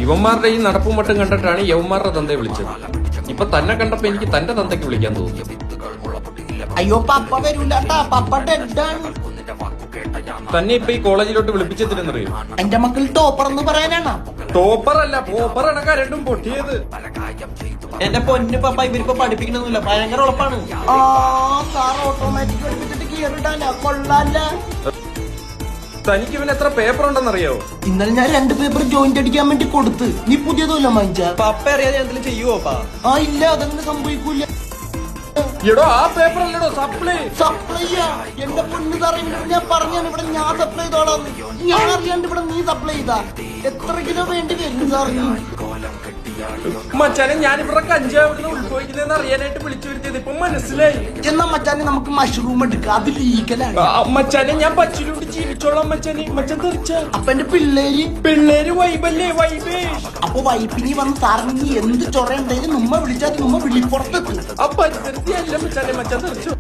ഇവന്മാരുടെ ഈ നടപ്പും മട്ടും കണ്ടിട്ടാണ് യവന്മാരുടെ തന്തയെ വിളിച്ചത്. ഇപ്പൊ തന്നെ കണ്ടപ്പോ എനിക്ക് തന്റെ തന്തയ്ക്ക് വിളിക്കാൻ തോന്നി. അയ്യോ പപ്പ വരൂലട്ടാ, പപ്പ ഡെഡാണ്. തന്നെ ഇപ്പൊ ഈ കോളേജിലോട്ട് വിളിപ്പിച്ചതിനെന്നറിയോ? എന്റെ മക്കൾ ടോപ്പർ എന്ന് പറയാനാണ്. ടോപ്പർ അല്ല, പോപ്പർ അടക്കം രണ്ടും പൊട്ടിയത്. എന്റെ പൊന്ന് പപ്പ ഇവരിപ്പോ പഠിപ്പിക്കണമെന്നില്ല, ഭയങ്കര ഉറപ്പാണ്. ആ സാർ ഓട്ടോമാറ്റിക് പഠിപ്പിച്ചിട്ട് കീറിട്ടാല കൊള്ളാല്ല. തനിക്ക് ഇവന് എത്ര പേപ്പർ ഉണ്ടെന്നറിയോ? ഇന്നലെ ഞാൻ 2 പേപ്പർ ജോയിന്റ് അടിക്കാൻ വേണ്ടി കൊടുത്ത്. നീ പുതിയതല്ല വാങ്ങിച്ച? പപ്പ അറിയാതെ എന്തെങ്കിലും ചെയ്യുവോ പപ്പാ? ആ ഇല്ല, അതങ്ങനെ സംഭവിക്കൂല. എടോ ആ പേപ്പർ അല്ലടോ സപ്ലൈ. സപ്ലൈയാ? എന്റെ പൊന്ന് സാറേ, ഞാൻ പറഞ്ഞാണ് ഇവിടെ ഞാൻ സപ്ലൈ ചെയ്തോളാന്ന്. ഞാൻ അറിയാണ്ട് ഇവിടെ നീ സപ്ലൈ ചെയ്താ എത്ര കിലോ വേണ്ടി വരും സാറിന്? മച്ചാനെ ഞാൻ ഇവിടെ കഞ്ചാവിടുന്ന് ഉത്ഭവിക്കുന്നതെന്ന് അറിയാനായിട്ട് വിളിച്ചു വരുത്തിയത് ഇപ്പൊ മനസ്സിലായി. എന്നാ മച്ചാനെ നമുക്ക് മഷ്റൂം എടുക്കാം, അത് ലീഗലാണ്. മച്ചാനെ ഞാൻ പച്ചിലോട്ട് ജീവിച്ചോളാം മച്ചാനെ. മച്ചാൻ തെറിച്ച അപ്പൊ എന്റെ പിള്ളേര് വൈബല്ലേ വൈബേ. അപ്പൊ വൈപ്പിനി വന്ന് സാറിന് നീ എന്ത് ചൊറയുണ്ടെങ്കിലും നമ്മ വിളിച്ചാൽ നമ്മ വിളിപ്പുറത്തെത്തും. അപ്പൊ അല്ല മച്ചാനെ, മച്ചാൻ തെറിച്ചു.